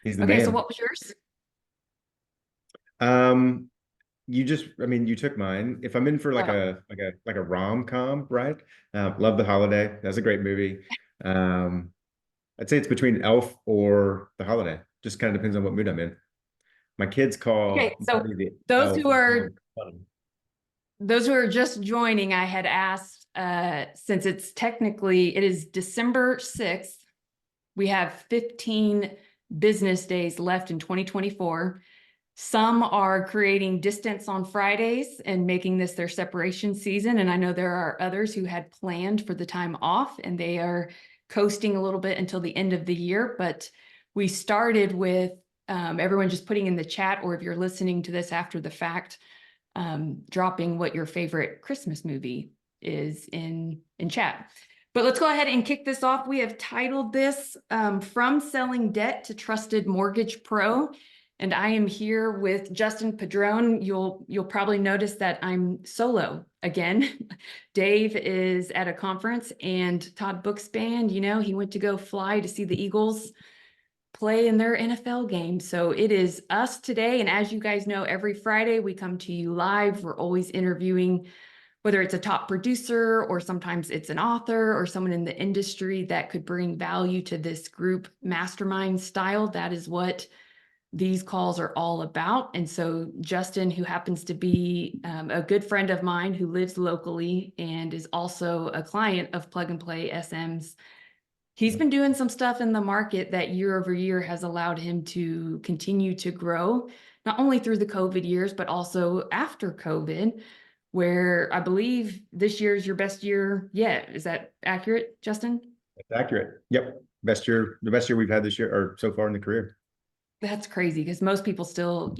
He's the Okay, so man. what was yours? Um, I mean, you took mine. If I'm in for Oh, like a rom-com, right? Love the Holiday. That's a great movie. Um, I'd say it's between Elf or The Holiday. Just kind of depends on what mood I'm in. My kids okay. call So Buddy the those Elf. who are those who are just joining, I had asked, since it is December 6th, we have 15 business days left in 2024. Some are creating distance on Fridays and making this their separation season. And I know there are others who had planned for the time off and they are coasting a little bit until the end of the year. But we started with everyone just putting in the chat, or if you're listening to this after the fact, dropping what your favorite Christmas movie is in chat. But let's go ahead and kick this off. We have titled this From Selling Debt to Trusted Mortgage Pro. And I am here with Justin Padron. You'll probably notice that I'm solo again. Dave is at a conference, and Todd Bookspan, he went to go fly to see the Eagles play in their NFL game. So it is us today. And as you guys know, every Friday we come to you live. We're always interviewing, whether it's a top producer or sometimes it's an author or someone in the industry that could bring value to this group mastermind style. That is what these calls are all about. And so Justin, who happens to be a good friend of mine who lives locally and is also a client of Plug and Play SM's, he's been doing some stuff in the market that year over year has allowed him to continue to grow, not only through the COVID years, but also after COVID, where I believe this year is your best year yet. Is that accurate, Justin? That's accurate. Yep. The best year we've had this year or so far in the career. That's crazy because most people still,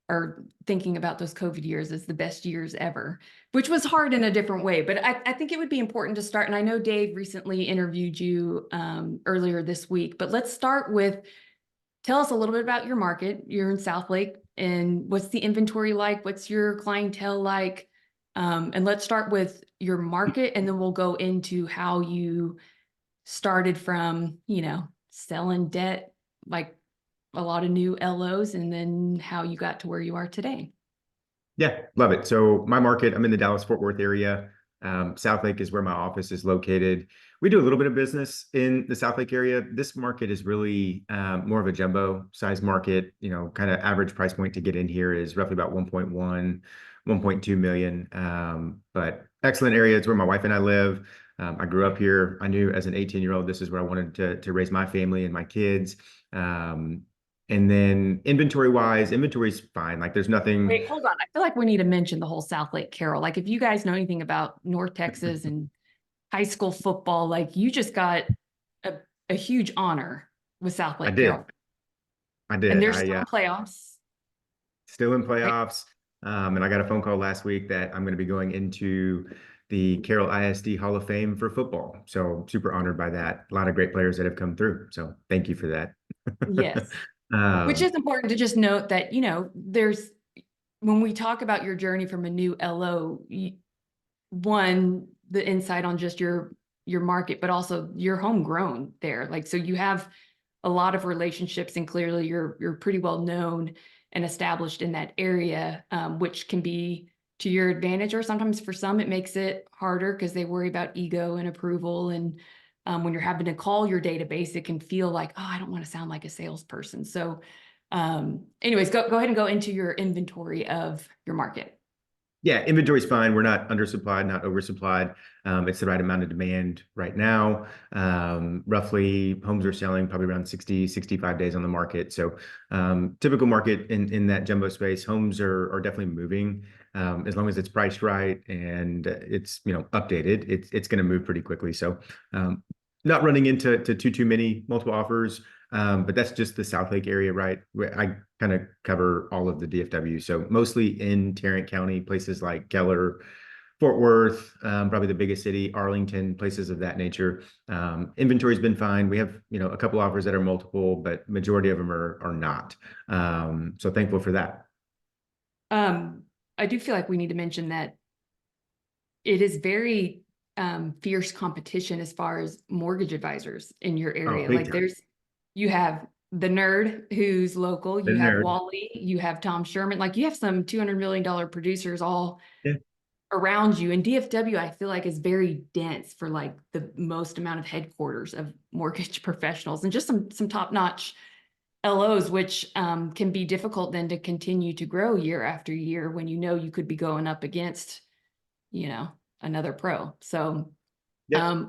are thinking about those COVID years as the best years ever, which was hard in a different way. But I think it would be important to start. And I know Dave recently interviewed you earlier this week, but let's start with, tell us a little bit about your market. You're in Southlake, and what's the inventory like? What's your clientele like? And let's start with your market, and then we'll go into how you started from, selling debt, like a lot of new LOs, and then how you got to where you are today. Yeah, love it. So my market, I'm in the Dallas-Fort Worth area. South Lake is where my office is located. We do a little bit of business in the South Lake area. This market is really more of a jumbo size market. Kind of average price point to get in here is roughly about 1.1, 1.2 million. But excellent area. It's where my wife and I live. I grew up here. I knew as an 18-year-old, this is where I wanted to raise my family and my kids. And then inventory is fine. Like there's nothing. Wait, hold on. I feel like we need to mention the whole South Lake Carroll. Like, if you guys know anything about North Texas and high school football, like you just got a, a huge honor with South I Lake did. Carroll. I And did. they're I still in playoffs, still in right? playoffs. And I got a phone call last week that I'm going to be going into the Carroll ISD Hall of Fame for football. So super honored by that. A lot of great players that have come through. So thank you for that. Yes. Which Um, is important to just note that, there's, when we talk about your journey from a new LO, one, the insight on just your market, but also you're homegrown there. Like, so you have a lot of relationships, and clearly you're pretty well known and established in that area, which can be to your advantage, or sometimes for some it makes it harder because they worry about ego and approval. And when you're having to call your database, it can feel like, oh, I don't want to sound like a salesperson. So anyways, go ahead and go into your inventory of your market. Yeah, inventory's fine. We're not undersupplied, not oversupplied. It's the right amount of demand right now. Roughly, homes are selling probably around 60, 65 days on the market. So typical market in that jumbo space, homes are definitely moving. As long as it's priced right and it's updated, it's going to move pretty quickly. So not running into too many multiple offers. But that's just the South Lake area, right? Where I kind of cover all of the DFW. So mostly in Tarrant County, places like Keller, Fort Worth, probably the biggest city, Arlington, places of that nature. Inventory's been fine. We have, a couple offers that are multiple, but majority of them are not. So thankful for that. Um, I do feel like we need to mention that it is very fierce competition as far as mortgage advisors in your Oh, area. big Like time. you have the nerd who's local, The you have nerd. Wally, you have Tom Sherman, like you have some $200 million producers all Yeah. around you. And DFW, I feel like is very dense for like the most amount of headquarters of mortgage professionals and just some top-notch LOs, which can be difficult then to continue to grow year after year when you know you could be going up against, you know, another pro. So Yeah.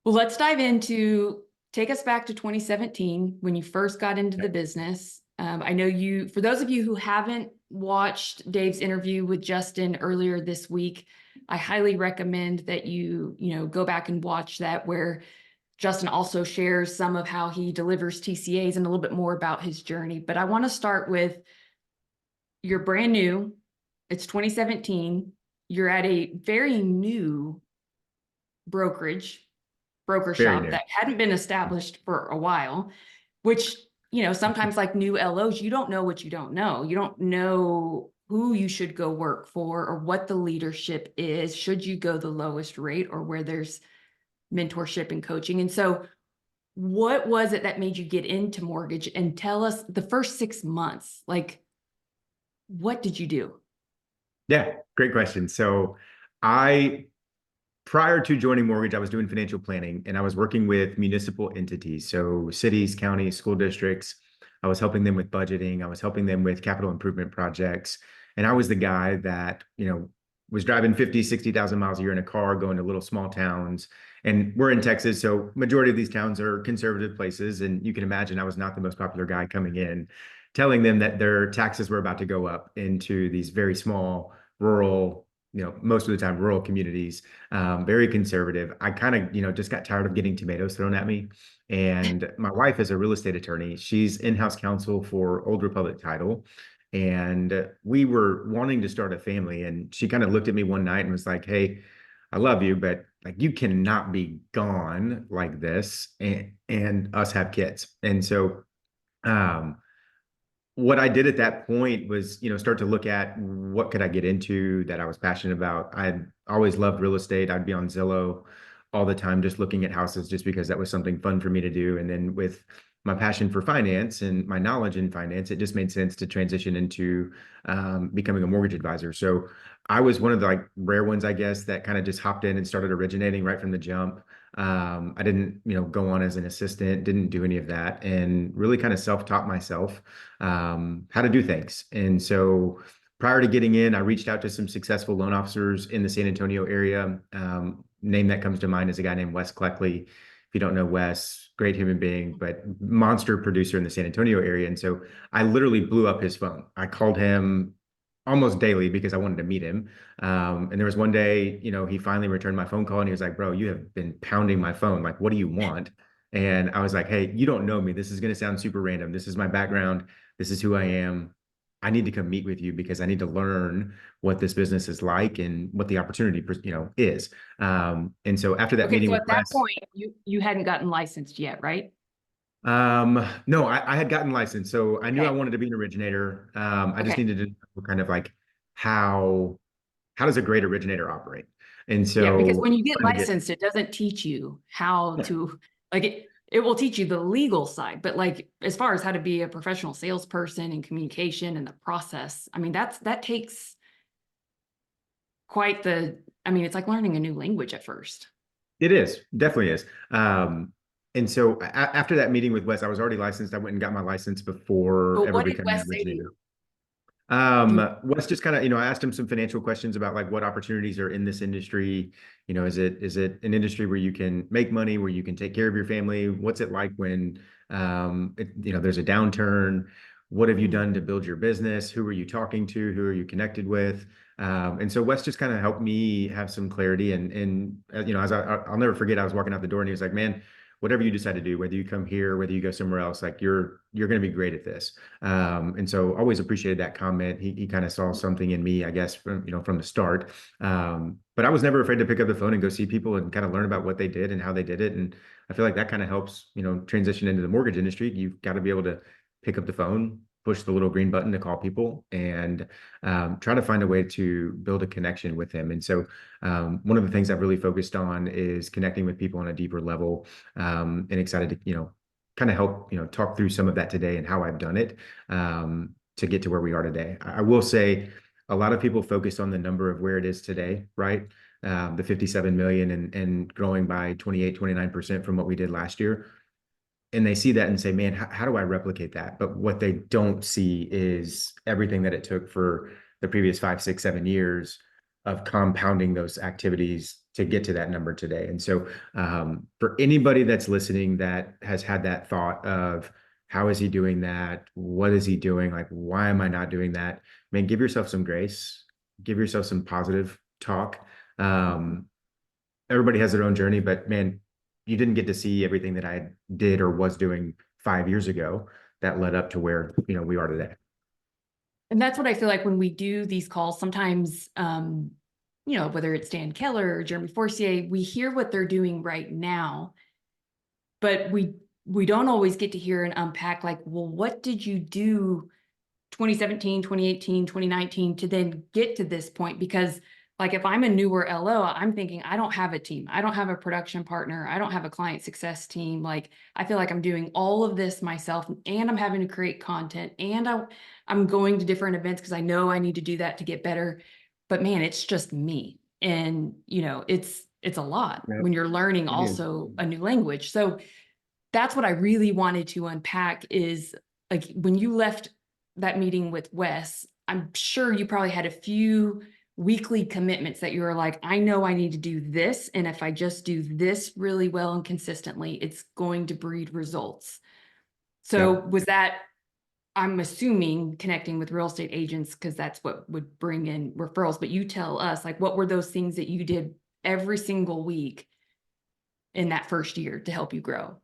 well, let's dive into, take us back to 2017 when you first got into the business. I know you, for those of you who haven't watched Dave's interview with Justin earlier this week, I highly recommend that you know, go back and watch that, where Justin also shares some of how he delivers TCAs and a little bit more about his journey. But I want to start with, you're brand new. It's 2017. You're at a very new broker Very shop new. that hadn't been established for a while, which, you know, sometimes like new LOs, you don't know what you don't know. You don't know who you should go work for or what the leadership is. Should you go the lowest rate or where there's mentorship and coaching? And so what was it that made you get into mortgage? And tell us the first 6 months, like, what did you do? Yeah, great question. So I prior to joining mortgage, I was doing financial planning and I was working with municipal entities. So cities, counties, school districts. I was helping them with budgeting. I was helping them with capital improvement projects. And I was the guy that, was driving 50, 60,000 miles a year in a car, going to little small towns. And we're in Texas, so majority of these towns are conservative places. And you can imagine I was not the most popular guy coming in, telling them that their taxes were about to go up into these very small, rural, most of the time rural communities, very conservative. I kind of, just got tired of getting tomatoes thrown at me. And my wife is a real estate attorney. She's in-house counsel for Old Republic Title. And we were wanting to start a family. And she kind of looked at me one night and was like, "Hey, I love you, but like you cannot be gone like this and us have kids." And so um what I did at that point was, start to look at what could I get into that I was passionate about. I always loved real estate. I'd be on Zillow all the time, just looking at houses, just because that was something fun for me to do. And then with my passion for finance and my knowledge in finance, it just made sense to transition into becoming a mortgage advisor. So I was one of the like rare ones, I guess, that kind of just hopped in and started originating right from the jump. I didn't, go on as an assistant, didn't do any of that, and really kind of self-taught myself how to do things. And so prior to getting in, I reached out to some successful loan officers in the San Antonio area. Name that comes to mind is a guy named Wes Cleckley. If you don't know Wes, great human being, but monster producer in the San Antonio area. And so I literally blew up his phone. I called him almost daily because I wanted to meet him. And there was one day, he finally returned my phone call and he was like, "Bro, you have been pounding my phone. Like, what do you want?" And I was like, "Hey, you don't know me. This is going to sound super random. This is my background. This is who I am. I need to come meet with you because I need to learn what this business is like and what the opportunity, is." And so after that Okay, meeting so with at that Wes, point, you hadn't gotten licensed yet, right? no, I had gotten licensed, so I knew I Okay. wanted to be an originator. I just Okay. needed to know kind of like how how does a great originator operate? And Yeah, because so when you get trying to get licensed, it doesn't teach you how to, like, it will teach you the legal side, but like as far as how to be a professional salesperson and communication and the process, I mean, that takes quite the, I mean, it's like learning a new language at first. it is definitely is. And so after that meeting with Wes, I was already licensed. I went and got my license before But ever what did becoming an Wes say to originator. you? Do you Wes just kind of, I asked him some financial questions about like what opportunities are in this industry. Is it an industry where you can make money, where you can take care of your family? What's it like when there's a downturn? What have you Mhm. done to build your business? Who are you talking to? Who are you connected with? And so Wes just kind of helped me have some clarity. And as I'll never forget, I was walking out the door and he was like, "Man, whatever you decide to do, whether you come here, whether you go somewhere else, like you're going to be great at this." And so always appreciated that comment. He kind of saw something in me, I guess, from the start. But I was never afraid to pick up the phone and go see people and kind of learn about what they did and how they did it. And I feel like that kind of helps, transition into the mortgage industry. You've got to be able to pick up the phone, push the little green button to call people, and try to find a way to build a connection with them. And so one of the things I've really focused on is connecting with people on a deeper level, and excited to, kind of help, talk through some of that today and how I've done it to get to where we are today. I will say a lot of people focus on the number of where it is today, right? The 57 million and growing by 28, 29% from what we did last year. And they see that and say, man, how do I replicate that? But what they don't see is everything that it took for the previous 5, 6, 7 years of compounding those activities to get to that number today. And so for anybody that's listening that has had that thought of how is he doing that? What is he doing? Like, why am I not doing that? Man, give yourself some grace, give yourself some positive talk. Everybody has their own journey, but man, you didn't get to see everything that I did or was doing 5 years ago that led up to where, we are today. And that's what I feel like when we do these calls, sometimes, whether it's Dan Keller or Jeremy Forcier, we hear what they're doing right now, but we don't always get to hear and unpack like, well, what did you do 2017, 2018, 2019 to then get to this point? Because like if I'm a newer LO, I'm thinking I don't have a team. I don't have a production partner. I don't have a client success team. Like I feel like I'm doing all of this myself and I'm having to create content and I'm going to different events because I know I need to do that to get better. But man, it's just me. And it's a lot Yeah, when you're learning it is. also a new language. So that's what I really wanted to unpack is like when you left that meeting with Wes, I'm sure you probably had a few weekly commitments that you were like, I know I need to do this. And if I just do this really well and consistently, it's going to breed results. So Yep. was that, I'm assuming connecting with real estate agents, because that's what would bring in referrals. But you tell us, like, what were those things that you did every single week in that first year to help you grow?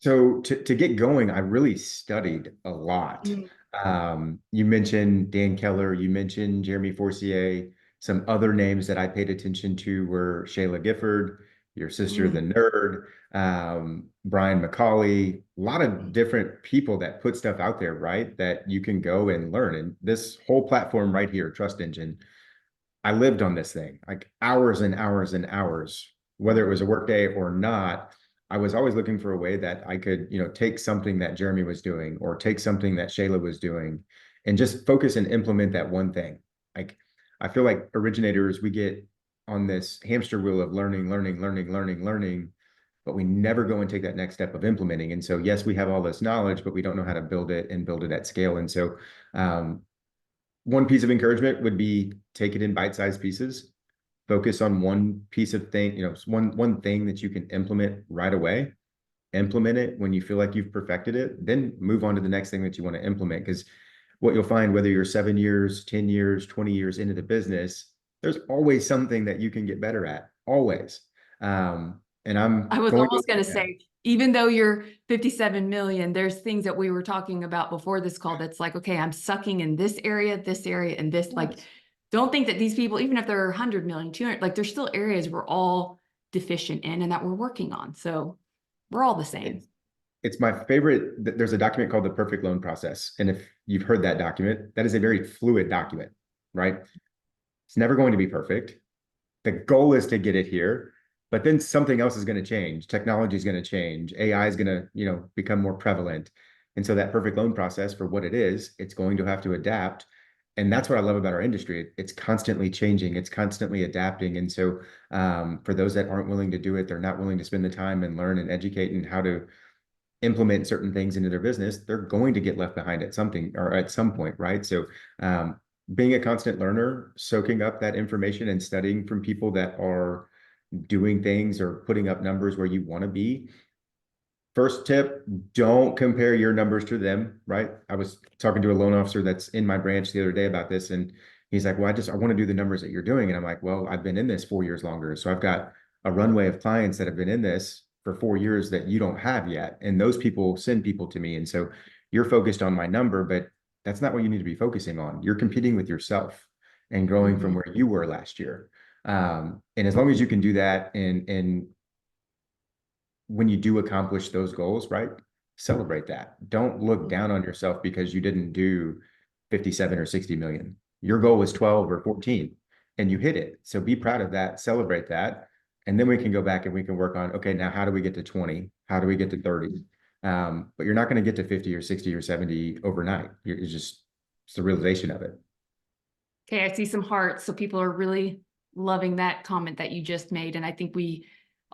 So to get going, I really studied a lot. Mm. You mentioned Dan Keller, you mentioned Jeremy Forcier. Some other names that I paid attention to were Shayla Gifford, your sister, the Mm. nerd, Brian McCauley, a lot of different people that put stuff out there, right? That you can go and learn. And this whole platform right here, Trust Engine, I lived on this thing like hours and hours and hours, whether it was a work day or not. I was always looking for a way that I could, take something that Jeremy was doing or take something that Shayla was doing and just focus and implement that one thing. Like, I feel like originators, we get on this hamster wheel of learning, learning, learning, learning, learning, but we never go and take that next step of implementing. And so, yes, we have all this knowledge, but we don't know how to build it and build it at scale. And so, um, one piece of encouragement would be take it in bite-sized pieces. Focus on one piece of thing, one thing that you can implement right away. Implement it when you feel like you've perfected it, then move on to the next thing that you want to implement. Because what you'll find, whether you're 7 years, 10 years, 20 years into the business, there's always something that you can get better at. Always. And I'm I was going almost going to say, even though you're 57 million, there's things that we were talking about before this call that's like, okay, I'm sucking in this area, and this. Like, don't think that these people, even if they're 100 million, 200, like there's still areas we're all deficient in and that we're working on. So we're all the same. It's my favorite. There's a document called the perfect loan process. And if you've heard that document, that is a very fluid document, right? It's never going to be perfect. The goal is to get it here, but then something else is going to change. Technology is going to change. AI is going to, become more prevalent. And so that perfect loan process for what it is, it's going to have to adapt. And that's what I love about our industry. It's constantly changing. It's constantly adapting. And so for those that aren't willing to do it, they're not willing to spend the time and learn and educate and how to implement certain things into their business, they're going to get left behind at something or at some point, right? So being a constant learner, soaking up that information and studying from people that are doing things or putting up numbers where you want to be. First tip, don't compare your numbers to them, right? I was talking to a loan officer that's in my branch the other day about this, and he's like, well, I want to do the numbers that you're doing. And I'm like, well, I've been in this 4 years longer. So I've got a runway of clients that have been in this for 4 years that you don't have yet. And those people send people to me. And so you're focused on my number, but that's not what you need to be focusing on. You're competing with yourself and growing from where you were last year. And as long as you can do that and when you do accomplish those goals, right? Celebrate that. Don't look down on yourself because you didn't do 57 or 60 million. Your goal was 12 or 14 and you hit it. So be proud of that, celebrate that. And then we can go back and we can work on, okay, now how do we get to 20? How do we get to 30? But you're not going to get to 50 or 60 or 70 overnight. It's the realization of it. Okay, I see some hearts. So people are really loving that comment that you just made. And I think we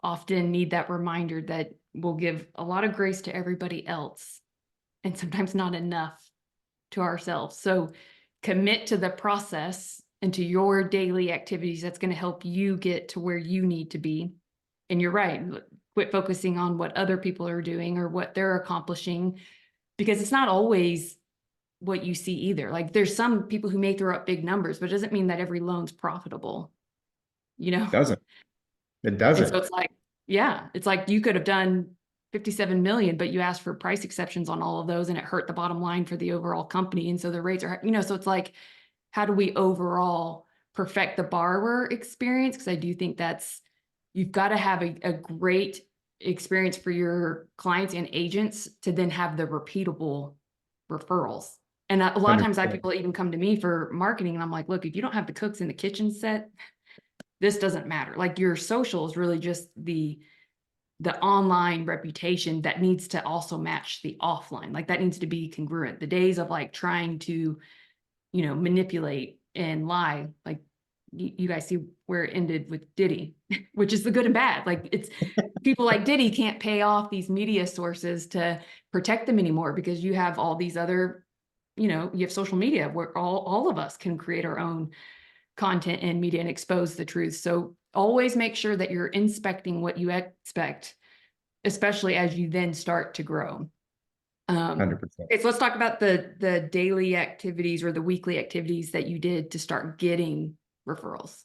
often need that reminder that we'll give a lot of grace to everybody else and sometimes not enough to ourselves. So commit to the process and to your daily activities. That's going to help you get to where you need to be. And you're right. Quit focusing on what other people are doing or what they're accomplishing, because it's not always what you see either. Like there's some people who may throw up big numbers, but it doesn't mean that every loan's profitable, you know? Doesn't. It And so doesn't. it's like, yeah, it's like you could have done 57 million, but you asked for price exceptions on all of those and it hurt the bottom line for the overall company. And so the rates are, so it's like, how do we overall perfect the borrower experience? Because I do think you've got to have a great experience for your clients and agents to then have the repeatable referrals. And a lot of times 100%. people even come to me for marketing and I'm like, look, if you don't have the cooks in the kitchen set, this doesn't matter. Like your social is really just the online reputation that needs to also match the offline. Like that needs to be congruent. The days of like trying to, manipulate and lie, like you guys see where it ended with Diddy, which is the good and bad. Like it's people like Diddy can't pay off these media sources to protect them anymore because you have all these other, you have social media where all of us can create our own content and media and expose the truth. So always make sure that you're inspecting what you expect, especially as you then start to grow. 100%. Okay, so let's talk about the daily activities or the weekly activities that you did to start getting referrals.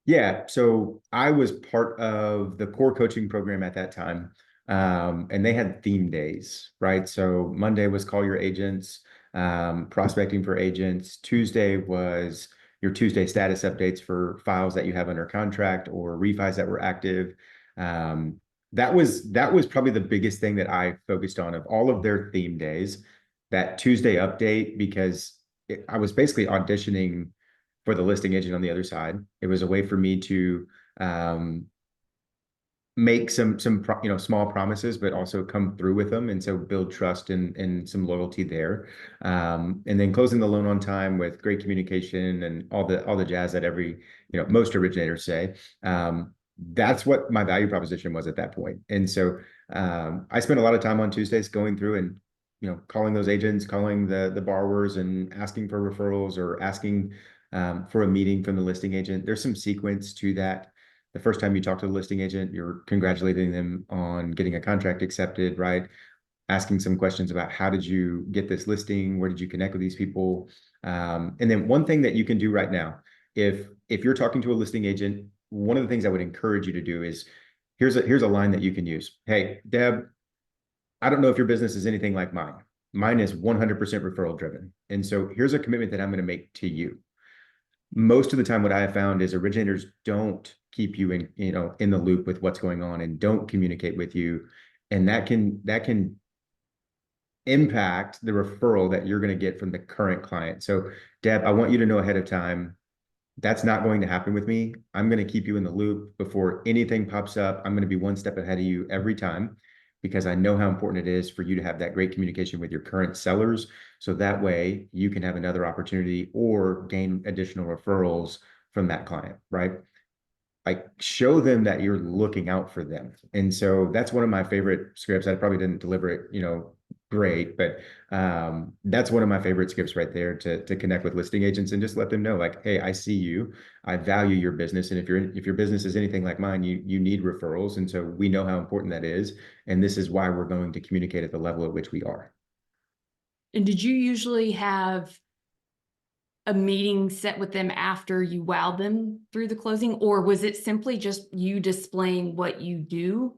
Yeah. So I was part of the core coaching program at that time. And they had theme days, right? So Monday was call your agents, prospecting for agents. Tuesday was your Tuesday status updates for files that you have under contract or refis that were active. That was probably the biggest thing that I focused on of all of their theme days, that Tuesday update, because I was basically auditioning for the listing agent on the other side. It was a way for me to make some small promises, but also come through with them, and so build trust and some loyalty there. And then closing the loan on time with great communication and all the jazz that most originators say. That's what my value proposition was at that point. And so I spent a lot of time on Tuesdays going through and calling those agents, calling the borrowers, and asking for referrals or asking for a meeting from the listing agent. There's some sequence to that. The first time you talk to the listing agent, you're congratulating them on getting a contract accepted, right? Asking some questions about how did you get this listing? Where did you connect with these people? And then one thing that you can do right now, if you're talking to a listing agent, one of the things I would encourage you to do is here's a line that you can use. Hey, Deb, I don't know if your business is anything like mine. Mine is 100% referral driven. And so here's a commitment that I'm going to make to you. Most of the time what I have found is originators don't keep you in the loop with what's going on and don't communicate with you. And that can impact the referral that you're going to get from the current client. So Deb, I want you to know ahead of time, that's not going to happen with me. I'm going to keep you in the loop before anything pops up. I'm going to be one step ahead of you every time, because I know how important it is for you to have that great communication with your current sellers. So that way you can have another opportunity or gain additional referrals from that client, right? Like show them that you're looking out for them. And so that's one of my favorite scripts. I probably didn't deliver it, great, but that's one of my favorite scripts right there to connect with listing agents and just let them know, like, hey, I see you, I value your business, and if your business is anything like mine, you need referrals, and so we know how important that is, and this is why we're going to communicate at the level at which we are. And did you usually have a meeting set with them after you wowed them through the closing, or was it simply just you displaying what you do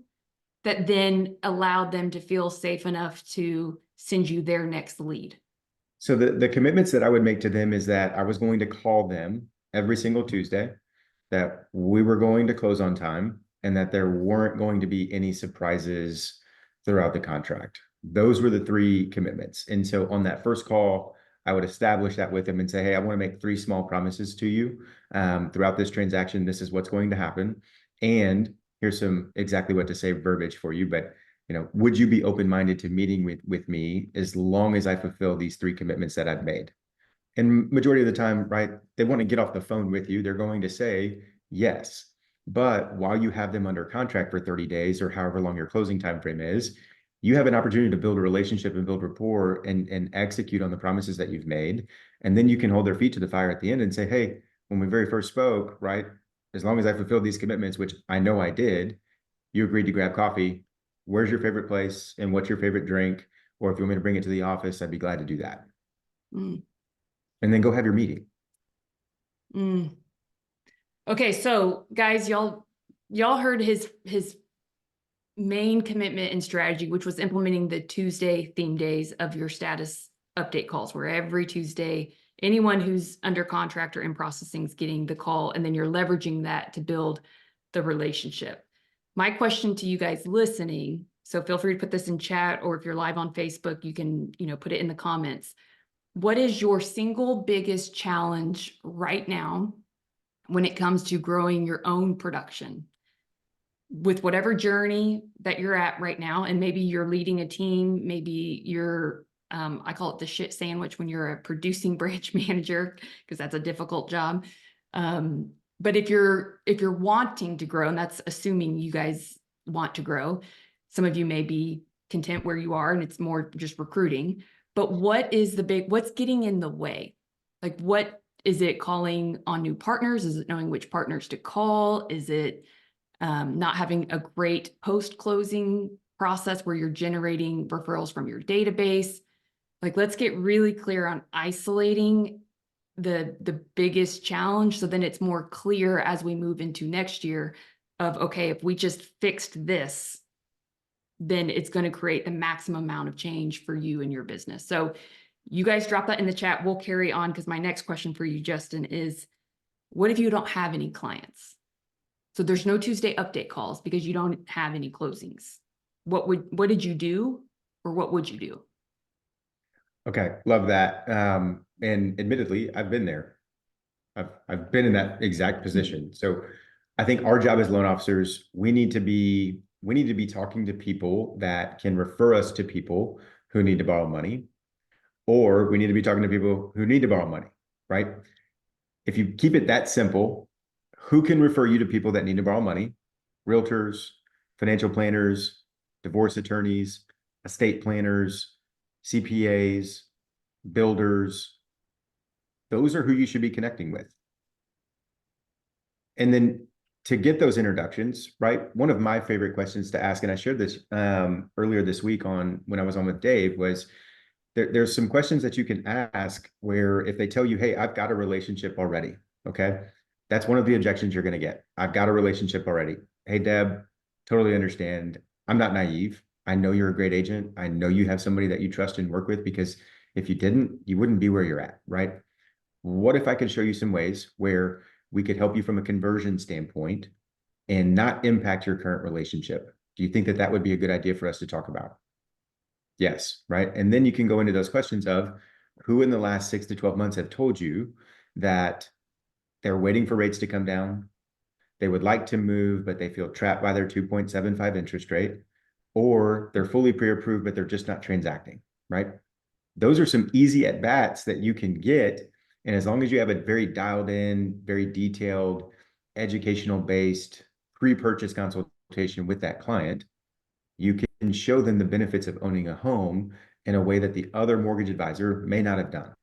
that then allowed them to feel safe enough to send you their next lead? So the commitments that I would make to them is that I was going to call them every single Tuesday, that we were going to close on time, and that there weren't going to be any surprises throughout the contract. Those were the three commitments. And so on that first call, I would establish that with them and say, hey, I want to make 3 small promises to you throughout this transaction. This is what's going to happen. And here's some exactly what to say verbiage for you, but would you be open-minded to meeting with me as long as I fulfill these 3 commitments that I've made? And majority of the time, right, they want to get off the phone with you. They're going to say yes. But while you have them under contract for 30 days or however long your closing time frame is, you have an opportunity to build a relationship and build rapport and execute on the promises that you've made. And then you can hold their feet to the fire at the end and say, hey, when we very first spoke, right, as long as I fulfilled these commitments, which I know I did, you agreed to grab coffee. Where's your favorite place and what's your favorite drink? Or if you want me to bring it to the office, I'd be glad to do that. Mm. And then go have your meeting. Mm. Okay, so guys, y'all heard his main commitment and strategy, which was implementing the Tuesday theme days of your status update calls, where every Tuesday, anyone who's under contract or in processing is getting the call, and then you're leveraging that to build the relationship. My question to you guys listening, so feel free to put this in chat, or if you're live on Facebook, you can, put it in the comments. What is your single biggest challenge right now when it comes to growing your own production? With whatever journey that you're at right now, and maybe you're leading a team, maybe you're, I call it the shit sandwich when you're a producing branch manager, because that's a difficult job. But if you're wanting to grow, and that's assuming you guys want to grow, some of you may be content where you are and it's more just recruiting, but what's getting in the way? Like, what is it? Calling on new partners? Is it knowing which partners to call? Is it not having a great post-closing process where you're generating referrals from your database? Like, let's get really clear on isolating the biggest challenge, so then it's more clear as we move into next year of, okay, if we just fixed this, then it's going to create the maximum amount of change for you and your business. So you guys drop that in the chat. We'll carry on, because my next question for you, Justin, is what if you don't have any clients? So there's no Tuesday update calls because you don't have any closings. What did you do, or what would you do? Okay, love that. And admittedly, I've been there. I've been in that exact position. So I think our job as loan officers, we need to be talking to people that can refer us to people who need to borrow money, or we need to be talking to people who need to borrow money, right? If you keep it that simple, who can refer you to people that need to borrow money? Realtors, financial planners, divorce attorneys, estate planners, CPAs, builders. Those are who you should be connecting with. And then to get those introductions, right? One of my favorite questions to ask, and I shared this earlier this week when I was on with Dave, was there's some questions that you can ask where if they tell you, hey, I've got a relationship already, okay? That's one of the objections you're going to get. I've got a relationship already. Hey, Deb, totally understand. I'm not naive. I know you're a great agent. I know you have somebody that you trust and work with, because if you didn't, you wouldn't be where you're at, right? What if I could show you some ways where we could help you from a conversion standpoint and not impact your current relationship? Do you think that that would be a good idea for us to talk about? Yes, right. And then you can go into those questions of who in the last 6 to 12 months have told you that they're waiting for rates to come down. They would like to move, but they feel trapped by their 2.75 interest rate, or they're fully pre-approved, but they're just not transacting, right? Those are some easy at bats that you can get. And as long as you have a very dialed in, very detailed, educational based pre-purchase consultation with that client, you can show them the benefits of owning a home in a way that the other mortgage advisor may not have done.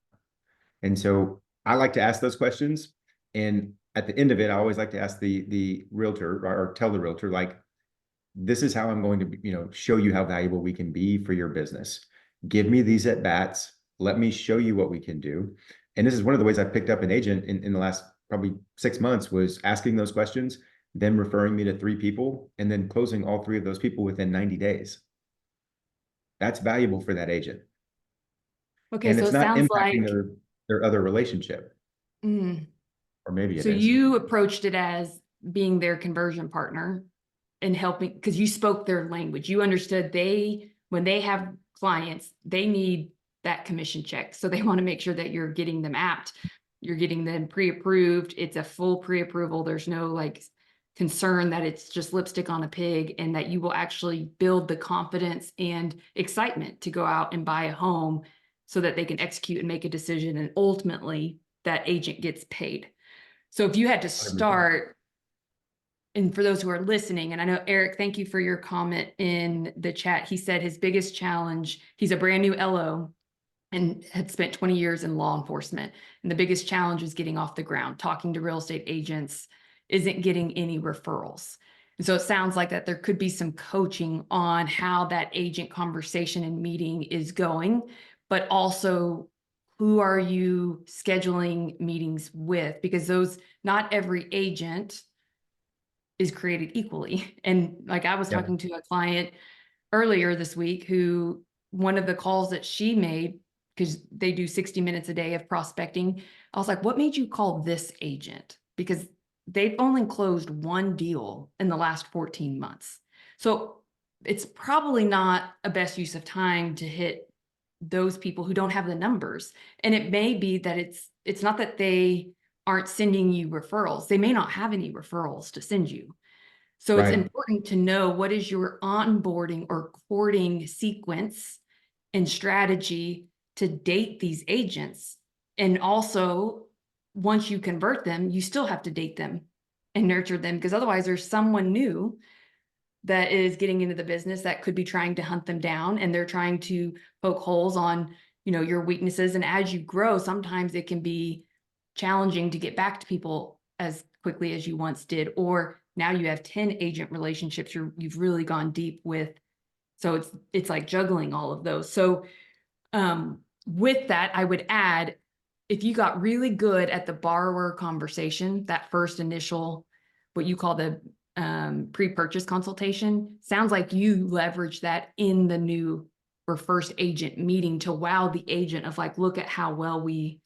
And so I like to ask those questions. And at the end of it, I always like to ask the realtor, or tell the realtor, like, this is how I'm going to, show you how valuable we can be for your business. Give me these at bats. Let me show you what we can do. And this is one of the ways I picked up an agent in the last probably 6 months, was asking those questions, then referring me to 3 people, and then closing all 3 of those people within 90 days. That's valuable for that agent. Okay, And so it's it not sounds impacting like, their other relationship, or maybe it so is. you approached it as being their conversion partner and helping, because you spoke their language. You understood when they have clients, they need that commission check. So they want to make sure that you're getting them apt, you're getting them pre-approved. It's a full pre-approval. There's no like concerned that it's just lipstick on a pig, and that you will actually build the confidence and excitement to go out and buy a home so that they can execute and make a decision, and ultimately that agent gets paid. So if you had to 100%. start, and for those who are listening, and I know Eric, thank you for your comment in the chat. He said his biggest challenge, he's a brand new LO and had spent 20 years in law enforcement. And the biggest challenge was getting off the ground, talking to real estate agents, isn't getting any referrals. And so it sounds like that there could be some coaching on how that agent conversation and meeting is going, but also who are you scheduling meetings with? Because not every agent is created equally. And like I was Yeah. talking to a client earlier this week who, one of the calls that she made, because they do 60 minutes a day of prospecting, I was like, what made you call this agent? Because they've only closed one deal in the last 14 months. So it's probably not a best use of time to hit those people who don't have the numbers. And it may be that it's not that they aren't sending you referrals. They may not have any referrals to send you. So it's Right. important to know what is your onboarding or courting sequence and strategy to date these agents. And also, once you convert them, you still have to date them and nurture them, because otherwise there's someone new that is getting into the business that could be trying to hunt them down, and they're trying to poke holes on, your weaknesses. And as you grow, sometimes it can be challenging to get back to people as quickly as you once did, or now you have 10 agent relationships you've really gone deep with. So it's like juggling all of those. So with that, I would add, if you got really good at the borrower conversation, that first initial, what you call the pre-purchase consultation, sounds like you leverage that in the new or first agent meeting to wow the agent of like, look at how well we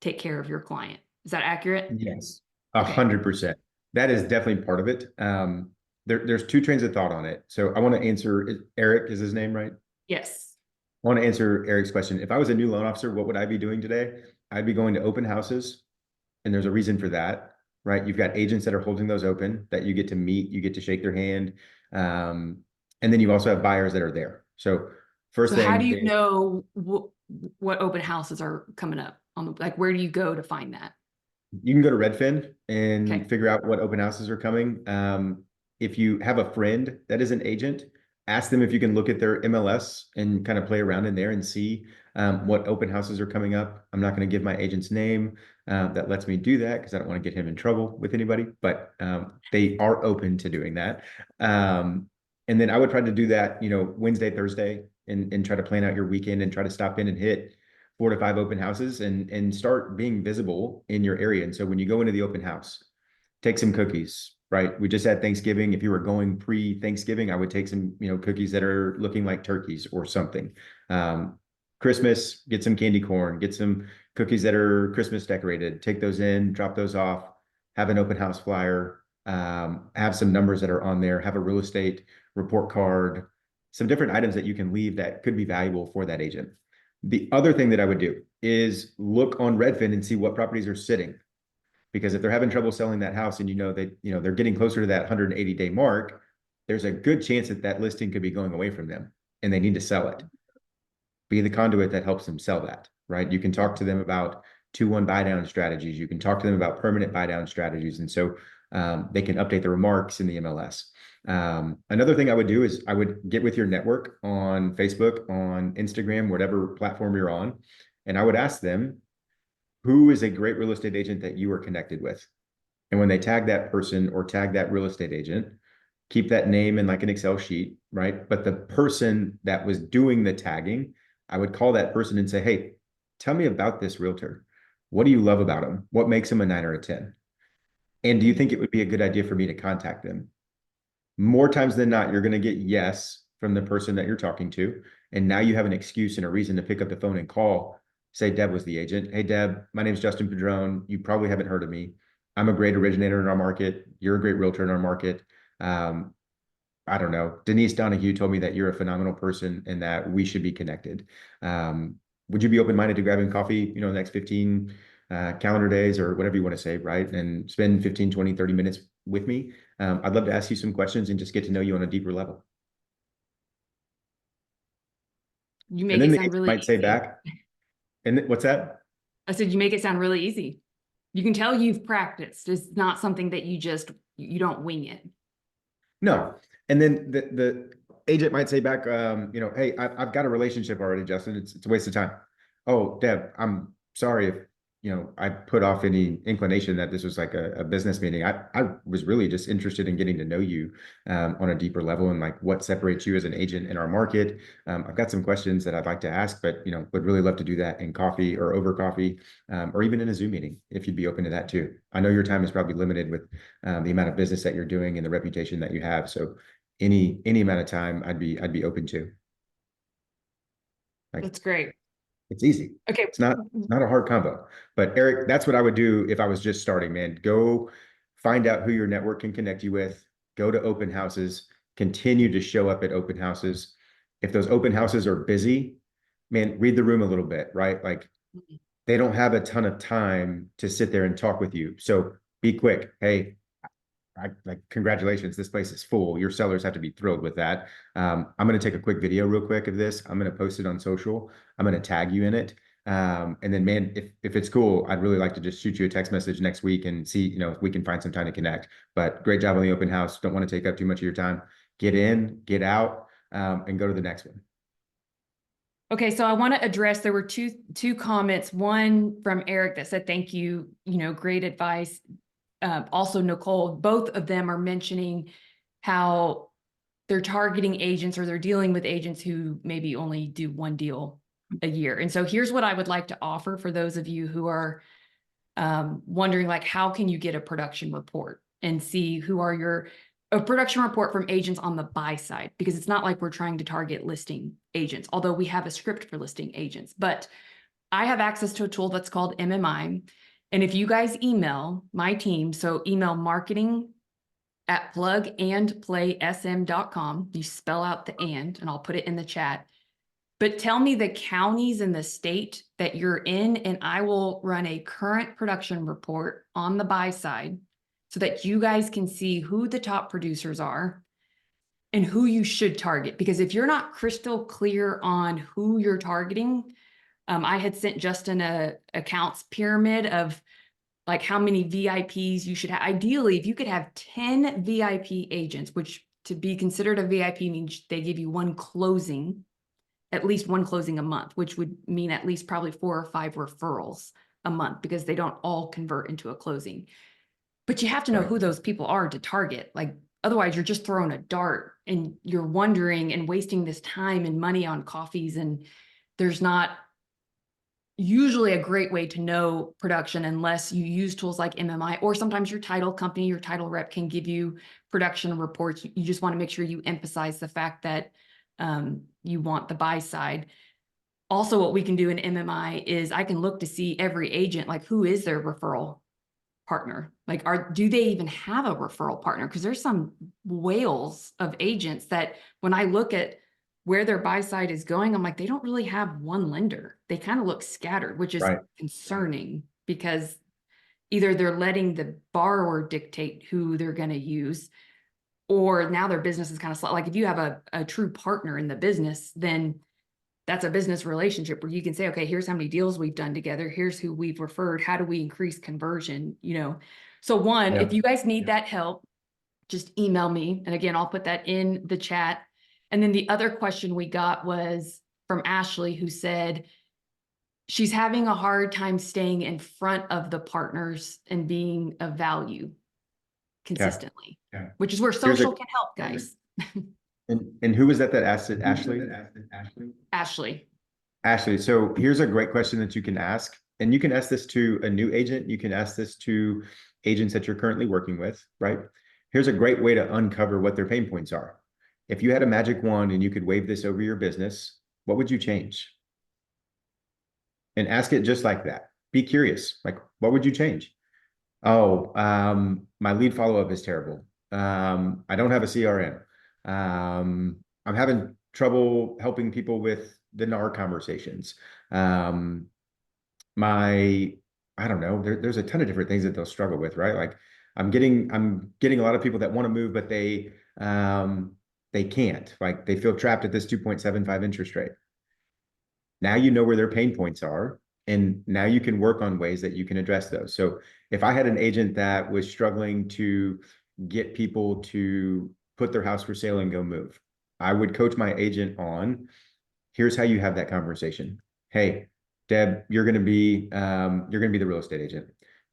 take care of your client. Is that accurate? Yes, Okay. 100%. That is definitely part of it. There's two trains of thought on it. So I want to answer, Eric is his name, right? Yes. I want to answer Eric's question. If I was a new loan officer, what would I be doing today? I'd be going to open houses, and there's a reason for that, right? You've got agents that are holding those open that you get to meet, you get to shake their hand. Um, and then you also have buyers that are there. So first So how do thing you is know what open houses are coming up on like, where do you go to find that? you can go to Redfin Okay. and figure out what open houses are coming. If you have a friend that is an agent, ask them if you can look at their MLS and kind of play around in there and see what open houses are coming up. I'm not going to give my agent's name that lets me do that because I don't want to get him in trouble with anybody, but they are open to doing that. And then I would try to do that, Wednesday, Thursday, and try to plan out your weekend and try to stop in and hit 4 to 5 open houses and start being visible in your area. And so when you go into the open house, take some cookies, right? We just had Thanksgiving. If you were going pre-Thanksgiving, I would take some, cookies that are looking like turkeys or something. Christmas, get some candy corn, get some cookies that are Christmas decorated, take those in, drop those off, have an open house flyer, have some numbers that are on there, have a real estate report card, some different items that you can leave that could be valuable for that agent. The other thing that I would do is look on Redfin and see what properties are sitting. Because if they're having trouble selling that house and they're getting closer to that 180-day mark, there's a good chance that that listing could be going away from them and they need to sell it. Be the conduit that helps them sell that, right? You can talk to them about 2-1 buy down strategies. You can talk to them about permanent buy down strategies. And so they can update the remarks in the MLS. Another thing I would do is I would get with your network on Facebook, on Instagram, whatever platform you're on, and I would ask them, who is a great real estate agent that you are connected with? And when they tag that person or tag that real estate agent, keep that name in like an Excel sheet, right? But the person that was doing the tagging, I would call that person and say, hey, tell me about this realtor. What do you love about him? What makes him a 9 or a 10? And do you think it would be a good idea for me to contact them? More times than not, you're going to get yes from the person that you're talking to. And now you have an excuse and a reason to pick up the phone and call. Say Deb was the agent. Hey, Deb, my name is Justin Padron. You probably haven't heard of me. I'm a great originator in our market. You're a great realtor in our market. I don't know. Denise Donahue told me that you're a phenomenal person and that we should be connected. Would you be open-minded to grabbing coffee, the next 15 calendar days or whatever you want to say, right? And spend 15, 20, 30 minutes with me. I'd love to ask you some questions and just get to know you on a deeper level. You And make then it the sound agent really might say easy. back, and what's that? I said, you make it sound really easy. You can tell you've practiced. It's not something that you don't wing it. No. And then the agent might say back, hey, I've got a relationship already, Justin. It's a waste of time. Oh, Deb, I'm sorry if, I put off any inclination that this was like a business meeting. I was really just interested in getting to know you on a deeper level and like what separates you as an agent in our market. I've got some questions that I'd like to ask, but, would really love to do that in coffee or over coffee, or even in a Zoom meeting, if you'd be open to that too. I know your time is probably limited with the amount of business that you're doing and the reputation that you have. So any amount of time I'd be open to. Like That's great. it's easy. Okay. It's not a hard combo. But Eric, that's what I would do if I was just starting, man. Go find out who your network can connect you with. Go to open houses, continue to show up at open houses. If those open houses are busy, man, read the room a little bit, right? Like they don't have a ton of time to sit there and talk with you. So be quick. Hey, like congratulations, this place is full. Your sellers have to be thrilled with that. I'm going to take a quick video real quick of this. I'm going to post it on social. I'm going to tag you in it. And then, man, if it's cool, I'd really like to just shoot you a text message next week and see, if we can find some time to connect. But great job on the open house. Don't want to take up too much of your time. Get in, get out, and go to the next one. Okay, so I want to address, there were two comments, one from Eric that said, thank you, great advice. Also Nicole, both of them are mentioning how they're targeting agents or they're dealing with agents who maybe only do one deal a year. And so here's what I would like to offer for those of you who are wondering, like, how can you get a production report and see who are a production report from agents on the buy side, because it's not like we're trying to target listing agents, although we have a script for listing agents. But I have access to a tool that's called MMI. And if you guys email my team, so email marketing@plugandplaysm.com, you spell out the and I'll put it in the chat. But tell me the counties in the state that you're in, and I will run a current production report on the buy side so that you guys can see who the top producers are and who you should target. Because if you're not crystal clear on who you're targeting, I had sent Justin a accounts pyramid of like how many VIPs you should have. Ideally, if you could have 10 VIP agents, which to be considered a VIP means they give you at least one closing a month, which would mean at least probably 4 or 5 referrals a month, because they don't all convert into a closing. But you have to know who those people are to target. Like, otherwise you're just throwing a dart and you're wondering and wasting this time and money on coffees. And there's not usually a great way to know production unless you use tools like MMI, or sometimes your title company, your title rep can give you production reports. You just want to make sure you emphasize the fact that you want the buy side. Also, what we can do in MMI is I can look to see every agent, like who is their referral partner? Like, do they even have a referral partner? Because there's some whales of agents that when I look at where their buy side is going, I'm like, they don't really have one lender. They kind of look scattered, which is concerning, because either they're letting the borrower dictate who they're going to use, or now their business is kind of slow. Like if you have a true partner in the business, then that's a business relationship where you can say, okay, here's how many deals we've done together. Here's who we've referred. How do we increase conversion? So one, if you guys need that help, just email me. And again, I'll put that in the chat. And then the other question we got was from Ashley, who said she's having a hard time staying in front of the partners and being of value consistently, which is where social can help, guys. And who was that asked it, Ashley? Ashley. Ashley, so here's a great question that you can ask. And you can ask this to a new agent. You can ask this to agents that you're currently working with, right? Here's a great way to uncover what their pain points are. If you had a magic wand and you could wave this over your business, what would you change? And ask it just like that. Be curious. Like, what would you change? Oh, my lead follow-up is terrible. I don't have a CRM. I'm having trouble helping people with the NAR conversations. I'm I don't know, there's a ton of different things that they'll struggle with, right? Like I'm getting a lot of people that want to move, but they can't. Like they feel trapped at this 2.75 interest rate. Now you know where their pain points are, and now you can work on ways that you can address those. So if I had an agent that was struggling to get people to put their house for sale and go move, I would coach my agent on, here's how you have that conversation. Hey, Deb, you're gonna be the real estate agent.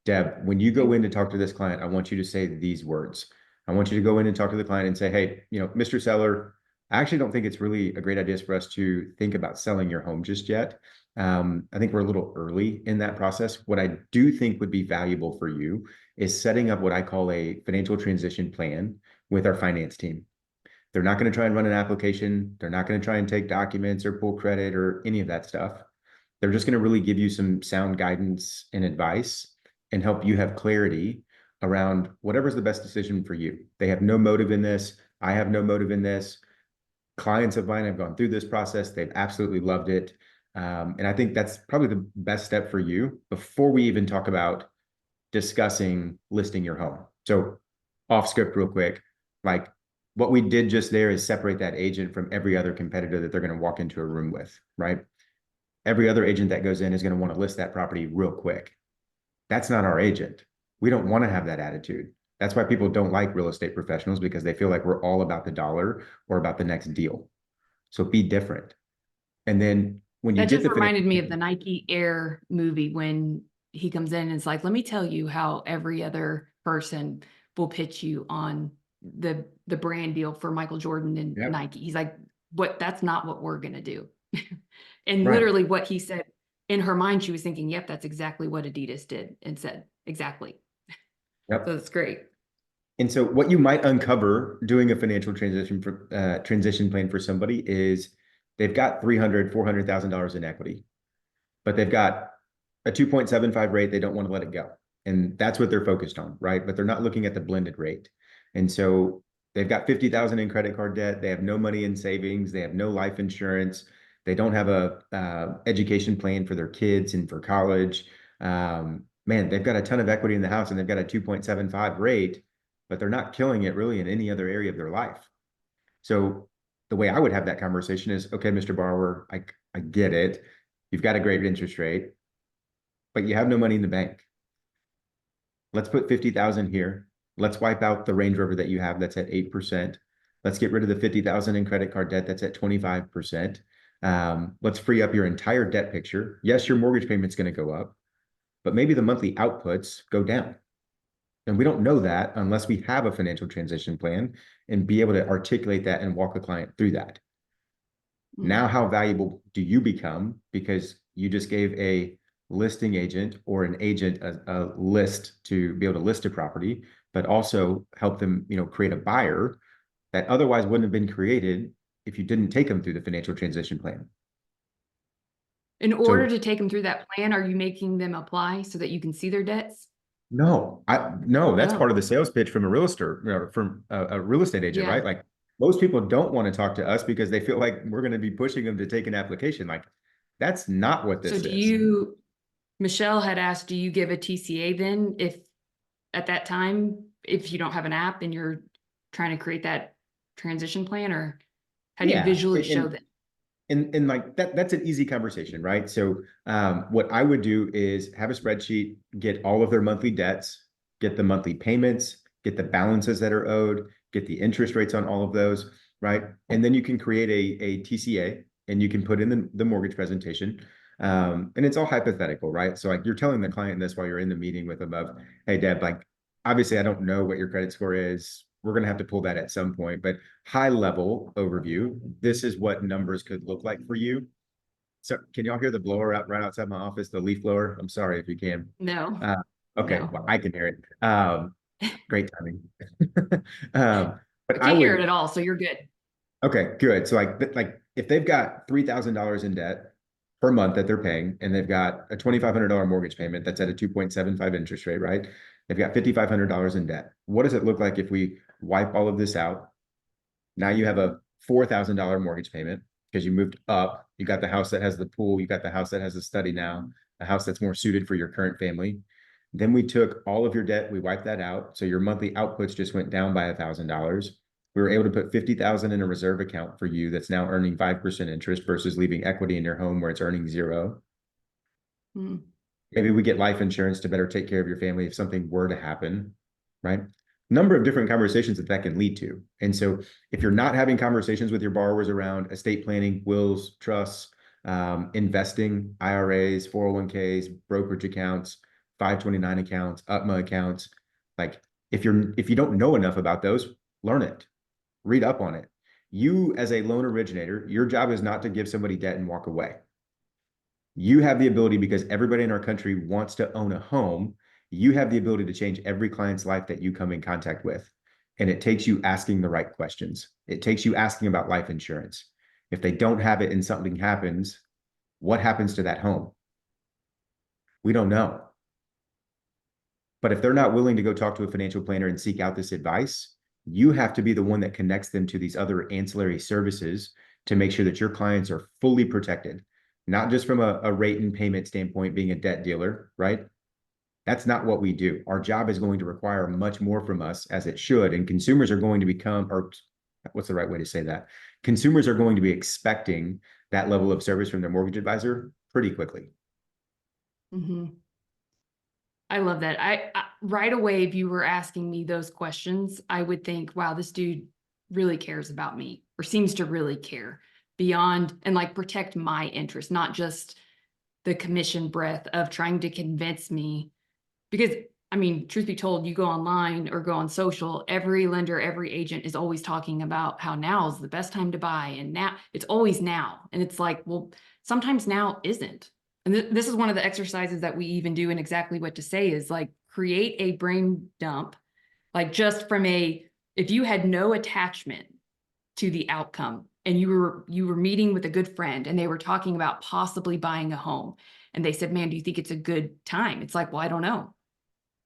Deb, when you go in to talk to this client, I want you to say these words. I want you to go in and talk to the client and say, hey, Mr. Seller, I actually don't think it's really a great idea for us to think about selling your home just yet. I think we're a little early in that process. What I do think would be valuable for you is setting up what I call a financial transition plan with our finance team. They're not going to try and run an application. They're not going to try and take documents or pull credit or any of that stuff. They're just going to really give you some sound guidance and advice and help you have clarity around whatever's the best decision for you. They have no motive in this. I have no motive in this. Clients of mine have gone through this process. They've absolutely loved it. And I think that's probably the best step for you before we even talk about discussing listing your home. So off script real quick, like what we did just there is separate that agent from every other competitor that they're going to walk into a room with, right? Every other agent that goes in is going to want to list that property real quick. That's not our agent. We don't want to have that attitude. That's why people don't like real estate professionals, because they feel like we're all about the dollar or about the next deal. So be different. And then when you That get just the reminded me of the Nike Air movie when he comes in and it's like, let me tell you how every other person will pitch you on the brand deal for Michael Jordan and Yep. Nike. He's like, that's not what we're gonna do. And Right. literally what he said in her mind, she was thinking, yep, that's exactly what Adidas did and said. Exactly. So Yep. that's great. And so what you might uncover doing a financial transition plan for somebody is they've got $400,000 in equity, but they've got a 2.75 rate. They don't want to let it go. And that's what they're focused on, right? But they're not looking at the blended rate. And so they've got 50,000 in credit card debt. They have no money in savings. They have no life insurance. They don't have a education plan for their kids and for college. Man, they've got a ton of equity in the house and they've got a 2.75 rate, but they're not killing it really in any other area of their life. So the way I would have that conversation is, okay, Mr. Borrower, I get it. You've got a great interest rate, but you have no money in the bank. Let's put 50,000 here. Let's wipe out the Range Rover that you have that's at 8%. Let's get rid of the 50,000 in credit card debt that's at 25%. Let's free up your entire debt picture. Yes, your mortgage payment's going to go up, but maybe the monthly outputs go down. And we don't know that unless we have a financial transition plan and be able to articulate that and walk a client through that. Now, how valuable do you become because you just gave a listing agent or an agent a list to be able to list a property, but also help them, create a buyer that otherwise wouldn't have been created if you didn't take them through the financial transition plan. In order So to take them through that plan, are you making them apply so that you can see their debts? no, that's part Oh, of the sales pitch from a realtor, from a real estate agent, yeah. right? Like most people don't want to talk to us because they feel like we're going to be pushing them to take an application. Like that's not what So this is. Michelle had asked, do you give a TCA then if at that time, if you don't have an app and you're trying to create that transition plan, or how do you Yeah. visually show And them? and like that's an easy conversation, right? So what I would do is have a spreadsheet, get all of their monthly debts, get the monthly payments, get the balances that are owed, get the interest rates on all of those, right? And then you can create a TCA and you can put in the mortgage presentation. And it's all hypothetical, right? So like you're telling the client this while you're in the meeting with them of, hey, Deb, like obviously I don't know what your credit score is. We're going to have to pull that at some point, but high level overview, this is what numbers could look like for you. So can y'all hear the blower out right outside my office, the leaf blower? I'm sorry if you can. No, Uh, okay, no, well, I can hear it. Great timing. I But I can't hear it would, at all. So you're good. okay, good. So like if they've got $3,000 in debt per month that they're paying, and they've got a $2,500 mortgage payment that's at a 2.75 interest rate, right? They've got $5,500 in debt. What does it look like if we wipe all of this out? Now you have a $4,000 mortgage payment because you moved up. You got the house that has the pool. You got the house that has a study now. a house that's more suited for your current family. Then we took all of your debt, we wiped that out. So your monthly outputs just went down by $1,000. We were able to put 50,000 in a reserve account for you that's now earning 5% interest versus leaving equity in your home where it's earning 0. Mm. Maybe we get life insurance to better take care of your family if something were to happen, right? Number of different conversations that can lead to. And so if you're not having conversations with your borrowers around estate planning, wills, trusts, investing, IRAs, 401ks, brokerage accounts, 529 accounts, UTMA accounts, like if you don't know enough about those, learn it, read up on it. You as a loan originator, your job is not to give somebody debt and walk away. You have the ability, because everybody in our country wants to own a home, you have the ability to change every client's life that you come in contact with. And it takes you asking the right questions. It takes you asking about life insurance. If they don't have it and something happens, what happens to that home? We don't know. But if they're not willing to go talk to a financial planner and seek out this advice, you have to be the one that connects them to these other ancillary services to make sure that your clients are fully protected, not just from a rate and payment standpoint, being a debt dealer, right? That's not what we do. Our job is going to require much more from us, as it should. And consumers are going to become, or what's the right way to say that? Consumers are going to be expecting that level of service from their mortgage advisor pretty quickly. Mm-hmm. I love that. I right away, if you were asking me those questions, I would think, wow, this dude really cares about me, or seems to really care beyond and like protect my interest, not just the commission breath of trying to convince me. Because I mean, truth be told, you go online or go on social, every lender, every agent is always talking about how now is the best time to buy. And now it's always now. And it's like, well, sometimes now isn't. And this is one of the exercises that we even do in Exactly What to Say, is like create a brain dump, like just from if you had no attachment to the outcome and you were meeting with a good friend and they were talking about possibly buying a home and they said, man, do you think it's a good time? It's like, well, I don't know.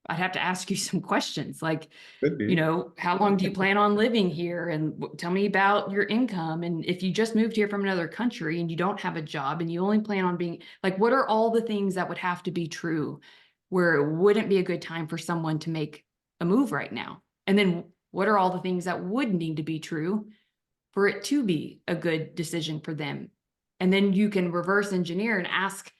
I'd have to ask you some questions like, Could be. you know, how long do you plan on living here? And tell me about your income. And if you just moved here from another country and you don't have a job and you only plan on being like, what are all the things that would have to be true where it wouldn't be a good time for someone to make a move right now? And then what are all the things that would need to be true for it to be a good decision for them? And then you can reverse engineer and ask,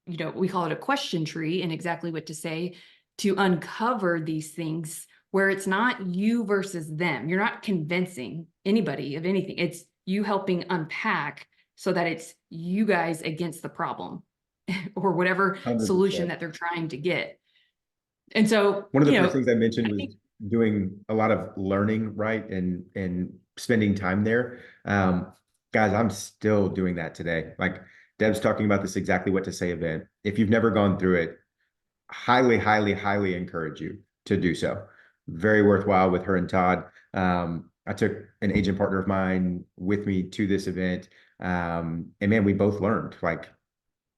you know, we call it a question tree and Exactly What to Say, to uncover these things where it's not you versus them. You're not convincing anybody of anything. It's you helping unpack so that it's you guys against the problem or whatever solution 100%. that they're trying to get. And so, One of the you first know, things I mentioned I was think, doing a lot of learning, right? And spending time there. Guys, I'm still doing that today. Like Deb's talking about this Exactly What to Say event. If you've never gone through it, highly, highly, highly encourage you to do so. Very worthwhile with her and Todd. I took an agent partner of mine with me to this event. And man, we both learned, like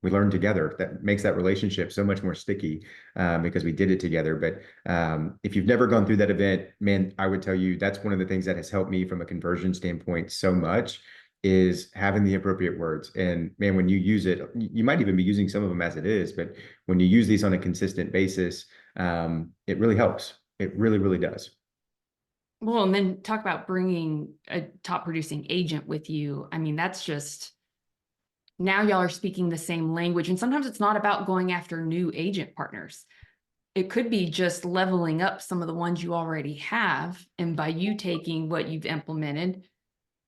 we learned together. That makes that relationship so much more sticky because we did it together. But if you've never gone through that event, man, I would tell you that's one of the things that has helped me from a conversion standpoint so much, is having the appropriate words. And man, when you use it, you might even be using some of them as it is, but when you use these on a consistent basis, it really helps. It really, really does. well, and then talk about bringing a top producing agent with you. I mean, that's just, now y'all are speaking the same language. And sometimes it's not about going after new agent partners. It could be just leveling up some of the ones you already have. And by you taking what you've implemented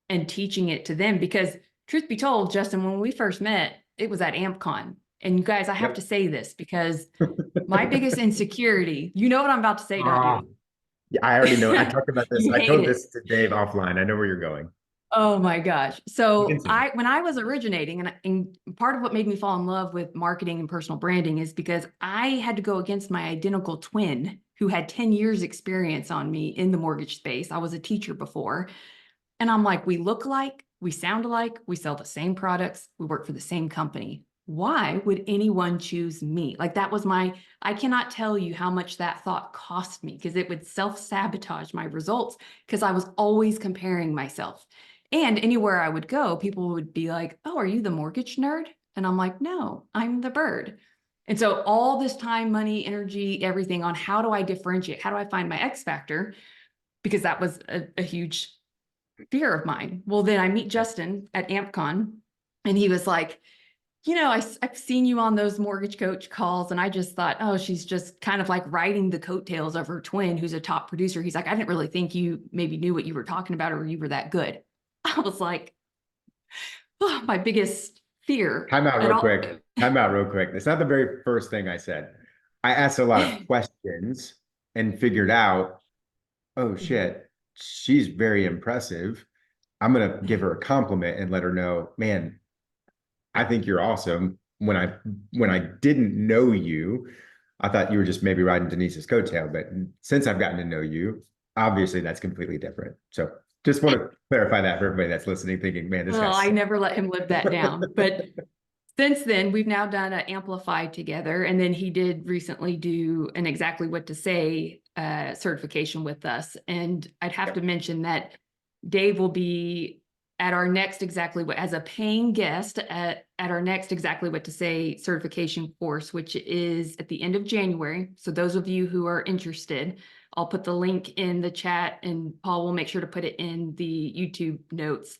and teaching it to them, because truth be told, Justin, when we first met, it was at AmpCon. And you guys, I have to Yep. say this because my biggest insecurity, you know what I'm about to say, don't Ah, you? yeah, I already know. I talked about this. You I hate told it. this to Dave offline. I know where you're going. Oh my gosh. You can So say. when I was originating, and part of what made me fall in love with marketing and personal branding is because I had to go against my identical twin who had 10 years experience on me in the mortgage space. I was a teacher before. And I'm like, we look alike, we sound alike, we sell the same products, we work for the same company. Why would anyone choose me? Like that was I cannot tell you how much that thought cost me because it would self-sabotage my results because I was always comparing myself. And anywhere I would go, people would be like, oh, are you the mortgage nerd? And I'm like, no, I'm the bird. And so all this time, money, energy, everything on how do I differentiate? How do I find my X factor? Because that was a huge fear of mine. Well, then I meet Justin at AmpCon, and he was like, I've seen you on those mortgage coach calls, and I just thought, oh, she's just kind of like riding the coattails of her twin, who's a top producer. He's like, I didn't really think you maybe knew what you were talking about, or you were that good. I was like, oh, my biggest fear Time out at real all. quick. Time out real quick. It's not the very first thing I said. I asked a lot of questions and figured out, oh shit, she's very impressive. I'm gonna give her a compliment and let her know, man, I think you're awesome. When I didn't know you, I thought you were just maybe riding Denise's coattail, but since I've gotten to know you, obviously that's completely different. So just want to clarify that for everybody that's listening, thinking, man, this Well, I guy's never let him live that down. But since then, we've now done an Amplify together. And then he did recently do an Exactly What to Say certification with us. And I'd have to mention that Dave will be at our next Exactly What, as a paying guest at our next Exactly What to Say certification course, which is at the end of January. So those of you who are interested, I'll put the link in the chat, and Paul will make sure to put it in the YouTube notes.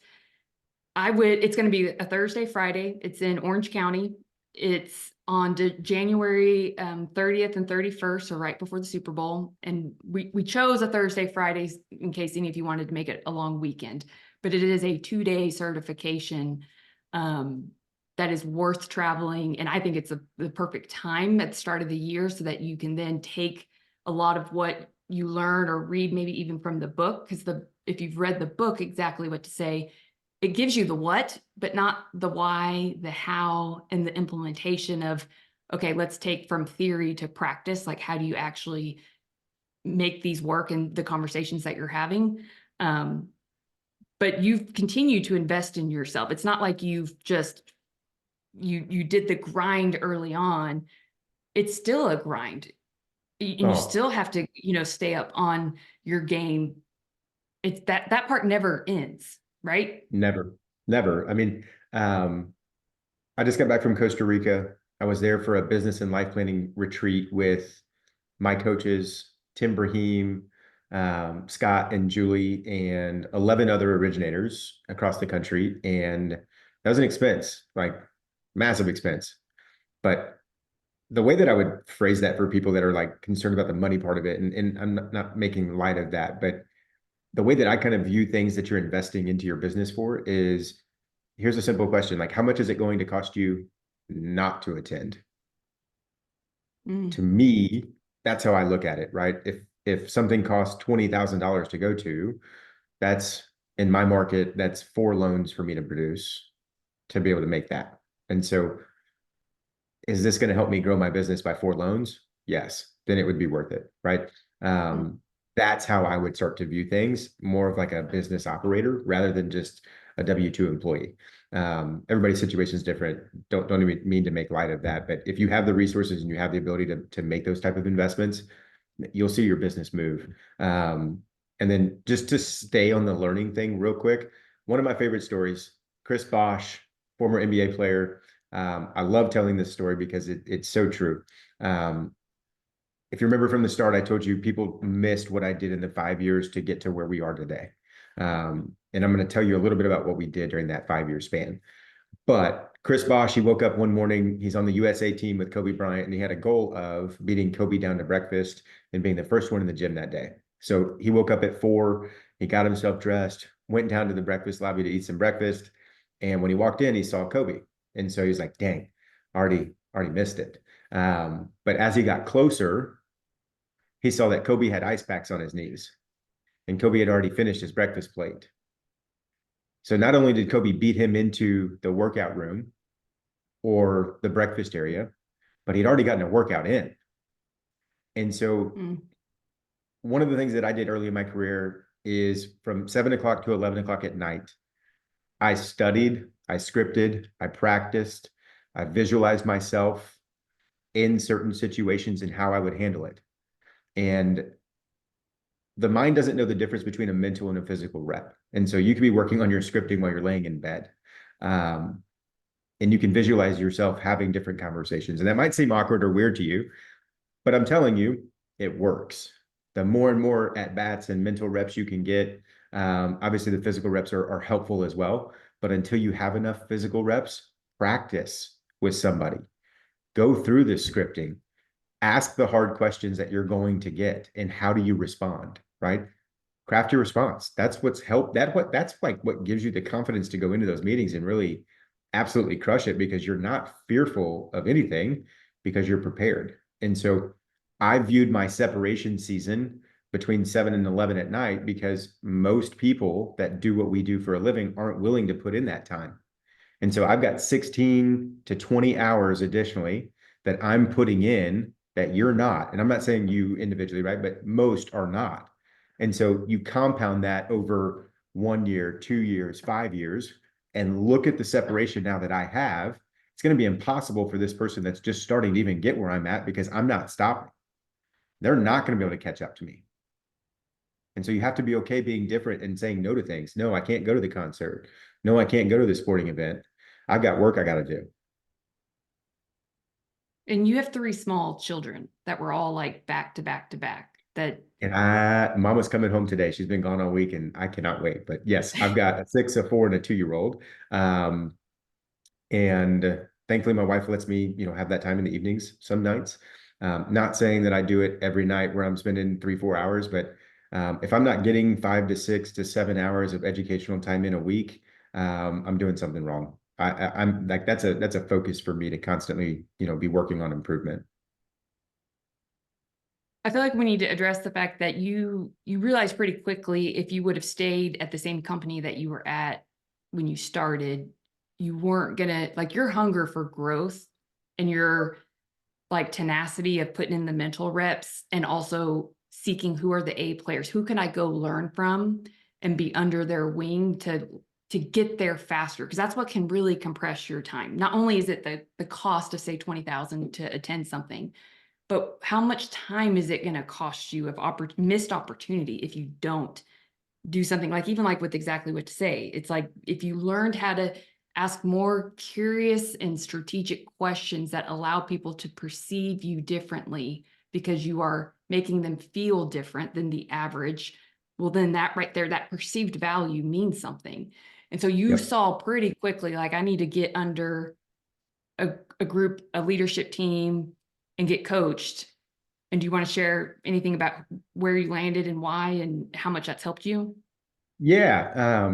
It's going to be a Thursday, Friday. It's in Orange County. It's on January 30th and 31st, so right before the Super Bowl. And we chose a Thursday, Friday in case any of you wanted to make it a long weekend. But it is a 2-day certification that is worth traveling. And I think it's the perfect time at the start of the year so that you can then take a lot of what you learn or read, maybe even from the book. Because if you've read the book, Exactly What to Say, it gives you the what, but not the why, the how, and the implementation of, okay, let's take from theory to practice. Like, how do you actually make these work in the conversations that you're having? But you've continued to invest in yourself. It's not like you've just, you did the grind early on. It's still a grind. And you oh, still have to, stay up on your game. It's that part never ends, right? never, never. I mean, I just got back from Costa Rica. I was there for a business and life planning retreat with my coaches, Tim Brahim, Scott and Julie, and 11 other originators across the country. And that was an expense, like massive expense. But the way that I would phrase that for people that are like concerned about the money part of it, and I'm not making light of that, but the way that I kind of view things that you're investing into your business for is, here's a simple question, like how much is it going to cost you not to attend? To me, that's how I look at it, right? If something costs $20,000 to go to, that's in my market, that's 4 loans for me to produce to be able to make that. And so is this going to help me grow my business by 4 loans? Yes, then it would be worth it, right? That's how I would start to view things, more of like a business operator rather than just a W-2 employee. Everybody's situation is different. Don't even mean to make light of that, but if you have the resources and you have the ability to make those type of investments, you'll see your business move. And then just to stay on the learning thing real quick, one of my favorite stories, Chris Bosch, former NBA player. I love telling this story because it's so true. If you remember from the start, I told you people missed what I did in the 5 years to get to where we are today. And I'm going to tell you a little bit about what we did during that 5-year span. But Chris Bosch, he woke up one morning, he's on the USA team with Kobe Bryant, and he had a goal of beating Kobe down to breakfast and being the first one in the gym that day. So he woke up at 4, he got himself dressed, went down to the breakfast lobby to eat some breakfast. And when he walked in, he saw Kobe. And so he was like, dang, already missed it. But as he got closer, he saw that Kobe had ice packs on his knees, and Kobe had already finished his breakfast plate. So not only did Kobe beat him into the workout room or the breakfast area, but he'd already gotten a workout in. And so one of the things that I did early in my career is from 7 o'clock to 11 o'clock at night, I studied, I scripted, I practiced, I visualized myself in certain situations and how I would handle it. And the mind doesn't know the difference between a mental and a physical rep. And so you could be working on your scripting while you're laying in bed. and you can visualize yourself having different conversations. And that might seem awkward or weird to you, but I'm telling you, it works. The more and more at bats and mental reps you can get, obviously the physical reps are helpful as well. But until you have enough physical reps, practice with somebody. Go through this scripting. Ask the hard questions that you're going to get, and how do you respond, right? Craft your response. That's what's helped. That's like what gives you the confidence to go into those meetings and really absolutely crush it, because you're not fearful of anything, because you're prepared. And so I viewed my separation season between 7 and 11 at night, because most people that do what we do for a living aren't willing to put in that time. And so I've got 16 to 20 hours additionally that I'm putting in that you're not. And I'm not saying you individually, right? But most are not. And so you compound that over 1 year, 2 years, 5 years, and look at the separation now that I have. It's going to be impossible for this person that's just starting to even get where I'm at, because I'm not stopping. They're not going to be able to catch up to me. And so you have to be okay being different and saying no to things. No, I can't go to the concert. No, I can't go to the sporting event. I've got work I got to do. And you have three small children that were all like back to back to back. That And Mama's coming home today. She's been gone all week, and I cannot wait. But yes, I've got a 6, a 4, and a 2-year-old. And thankfully, my wife lets me, have that time in the evenings some nights. Not saying that I do it every night where I'm spending 3, 4 hours, but if I'm not getting 5 to 6 to 7 hours of educational time in a week, I'm doing something wrong. I'm like, that's a focus for me to constantly, be working on improvement. I feel like we need to address the fact that you realized pretty quickly, if you would have stayed at the same company that you were at when you started, you weren't gonna, like, your hunger for growth and your like tenacity of putting in the mental reps, and also seeking who are the A players, who can I go learn from and be under their wing to get there faster, because that's what can really compress your time. Not only is it the cost of, say, 20,000 to attend something, but how much time is it going to cost you of missed opportunity if you don't do something, like, even like with exactly what to say. It's like, if you learned how to ask more curious and strategic questions that allow people to perceive you differently because you are making them feel different than the average, well, then that right there, that perceived value means something. And so you Yep. saw pretty quickly, like, I need to get under a group, a leadership team, and get coached. And do you want to share anything about where you landed and why, and how much that's helped you? Yeah.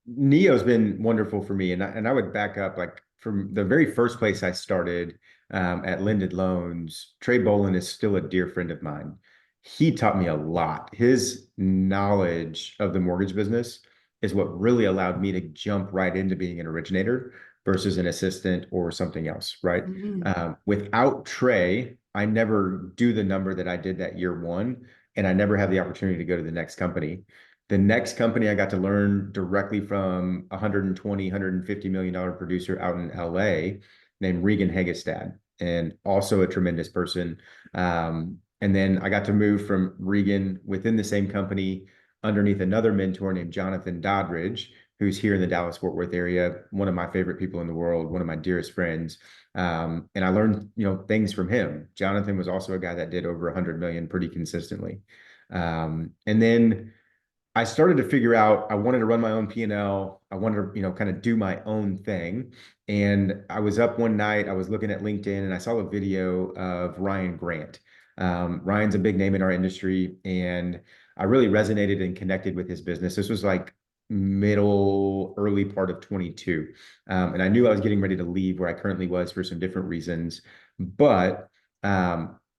Neo's been wonderful for me. And I would back up, like, from the very first place I started, at Linden Loans. Trey Bolin is still a dear friend of mine. He taught me a lot. His knowledge of the mortgage business is what really allowed me to jump right into being an originator versus an assistant or something else, right? Mhm. Without Trey, I never do the number that I did that year one, and I never have the opportunity to go to the next company. The next company, I got to learn directly from 120, $150 million producer out in LA named Regan Hegestad, and also a tremendous person. And then I got to move from Regan within the same company underneath another mentor named Jonathan Doddridge, who's here in the Dallas-Fort Worth area, one of my favorite people in the world, one of my dearest friends. And I learned, things from him. Jonathan was also a guy that did over 100 million pretty consistently. And then I started to figure out I wanted to run my own P&L. I wanted to, kind of do my own thing. And I was up one night, I was looking at LinkedIn, and I saw a video of Ryan Grant. Ryan's a big name in our industry, and I really resonated and connected with his business. This was like early part of 22. And I knew I was getting ready to leave where I currently was for some different reasons. But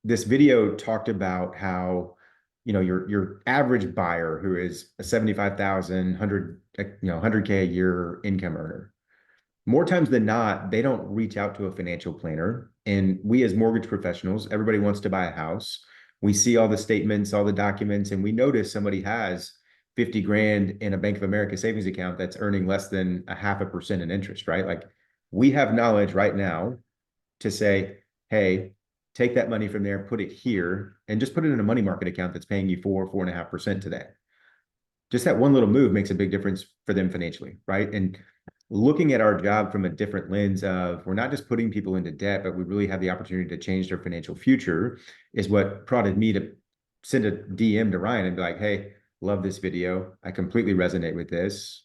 this video talked about how, your average buyer who is a 75,000, 100K a year income earner, more times than not, they don't reach out to a financial planner. And we, as mortgage professionals, everybody wants to buy a house. We see all the statements, all the documents, and we notice somebody has 50 grand in a Bank of America savings account that's earning less than 0.5% in interest, right? Like, we have knowledge right now to say, hey, take that money from there, put it here, and just put it in a money market account that's paying you 4.5% today. Just that one little move makes a big difference for them financially, right? And looking at our job from a different lens of we're not just putting people into debt, but we really have the opportunity to change their financial future is what prodded me to send a DM to Ryan and be like, hey, love this video. I completely resonate with this.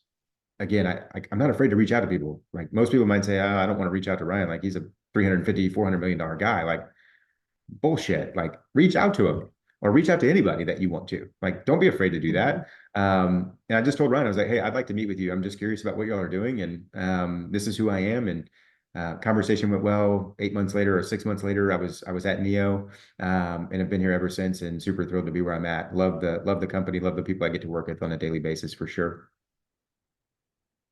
Again, I'm not afraid to reach out to people. Like most people might say, oh, I don't want to reach out to Ryan. Like he's a 350, $400 million guy. Like bullshit. Like reach out to him or reach out to anybody that you want to. Like, don't be afraid to do that. And I just told Ryan, I was like, hey, I'd like to meet with you. I'm just curious about what y'all are doing. And this is who I am. And conversation went well. 8 months later or 6 months later, I was at Neo and have been here ever since and super thrilled to be where I'm at. Love the company, love the people I get to work with on a daily basis for sure.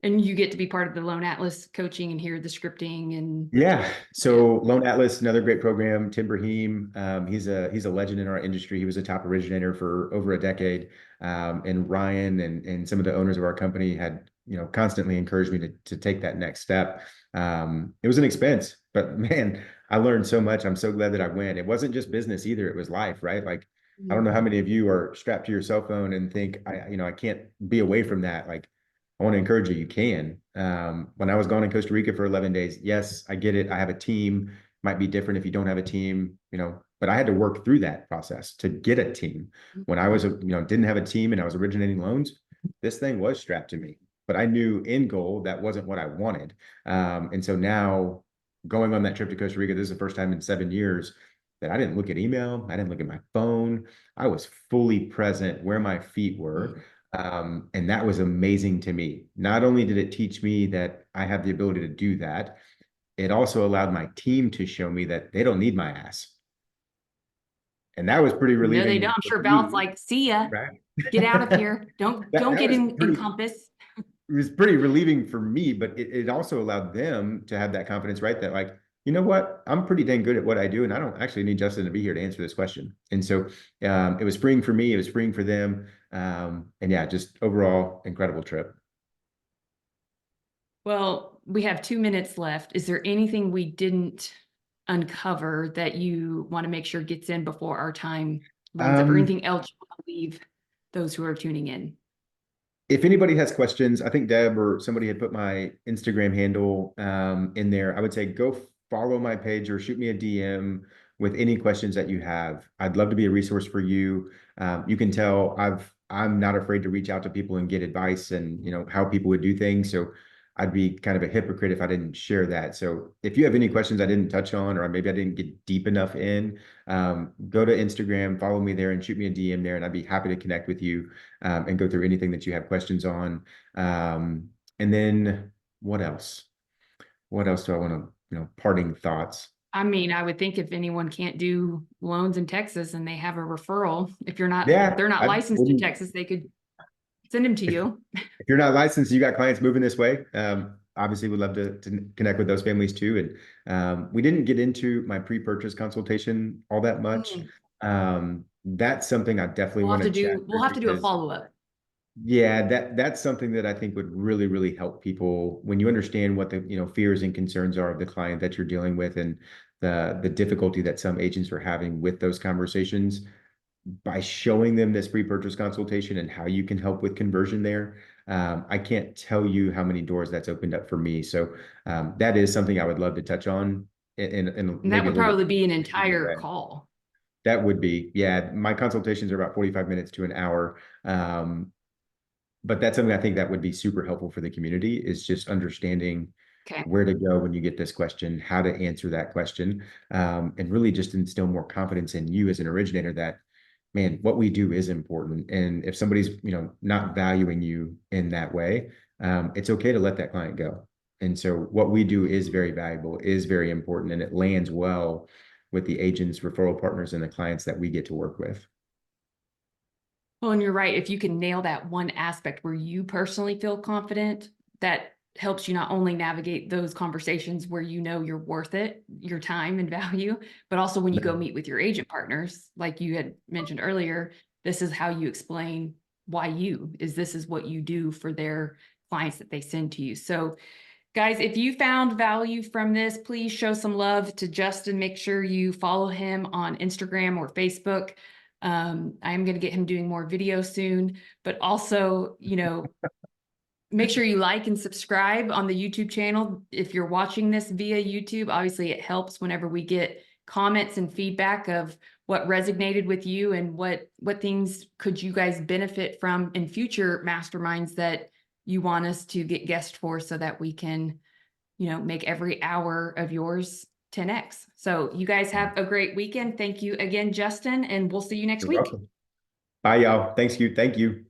And you get to be part of the Loan Atlas coaching and hear the scripting and Yeah. So Loan Atlas, another great program. Tim Brahim, he's a legend in our industry. He was a top originator for over a decade. And Ryan and some of the owners of our company had, constantly encouraged me to take that next step. It was an expense, but man, I learned so much. I'm so glad that I went. It wasn't just business either. It was life, right? Like, I don't know how many of you are strapped to your cell phone and think I can't be away from that. Like, I want to encourage you, you can. When I was gone in Costa Rica for 11 days, yes, I get it. I have a team. Might be different if you don't have a team, but I had to work through that process to get a team. When I was, didn't have a team and I was originating loans, this thing was strapped to me. But I knew end goal that wasn't what I wanted. And so now going on that trip to Costa Rica, this is the first time in 7 years that I didn't look at email. I didn't look at my phone. I was fully present where my feet were. And that was amazing to me. Not only did it teach me that I have the ability to do that, it also allowed my team to show me that they don't need my ass. And that was pretty no, they don't. relieving I'm for sure Val's me, like, see ya, right? get out of here. Don't That get was in pretty, Compass. it was pretty relieving for me, but it also allowed them to have that confidence, right? That like, you know what, I'm pretty dang good at what I do, and I don't actually need Justin to be here to answer this question. And so it was freeing for me, it was freeing for them. And yeah, just overall incredible trip. Well, we have 2 minutes left. Is there anything we didn't uncover that you want to make sure gets in before our time runs up, or Um, anything else you want to leave those who are tuning in? if anybody has questions, I think Deb or somebody had put my Instagram handle in there. I would say go follow my page or shoot me a DM with any questions that you have. I'd love to be a resource for you. You can tell I'm not afraid to reach out to people and get advice and how people would do things. So I'd be kind of a hypocrite if I didn't share that. So if you have any questions I didn't touch on, or maybe I didn't get deep enough in, go to Instagram, follow me there and shoot me a DM there, and I'd be happy to connect with you and go through anything that you have questions on. And then what else? What else do I want to, parting thoughts? I mean, I would think if anyone can't do loans in Texas and they have a referral, if Yeah, they're not I licensed in wouldn't, Texas, they could send them to you. if you're not licensed, you got clients moving this way. Obviously, we'd love to connect with those families too. And we didn't get into my pre-purchase consultation all that much. Mm. That's something I definitely want to chat We'll through have to do a because follow-up. yeah, that's something that I think would really, really help people when you understand what the, fears and concerns are of the client that you're dealing with and the difficulty that some agents are having with those conversations by showing them this pre-purchase consultation and how you can help with conversion there. I can't tell you how many doors that's opened up for me. So that is something I would love to touch on in And that maybe a would little probably bit. be an entire call. That would be, yeah. My consultations are about 45 minutes to an hour. But that's something I think that would be super helpful for the community is just understanding Okay. where to go when you get this question, how to answer that question, and really just instill more confidence in you as an originator that, man, what we do is important. And if somebody's, not valuing you in that way, it's okay to let that client go. And so what we do is very valuable, is very important, and it lands well with the agents, referral partners, and the clients that we get to work with. Well, and you're right. If you can nail that one aspect where you personally feel confident, that helps you not only navigate those conversations where you know you're worth it, your time and value, but also when you go meet with your agent partners, like you had mentioned earlier, this is how you explain why this is what you do for their clients that they send to you. So guys, if you found value from this, please show some love to Justin. Make sure you follow him on Instagram or Facebook. I'm going to get him doing more videos soon, but also, make sure you like and subscribe on the YouTube channel. If you're watching this via YouTube, obviously it helps whenever we get comments and feedback of what resonated with you and what things could you guys benefit from in future masterminds that you want us to get guests for, so that we can, you know, make every hour of yours 10x. So you guys have a great weekend. Thank you again, Justin, and we'll see you next You're week. welcome. Bye, y'all. Thank you.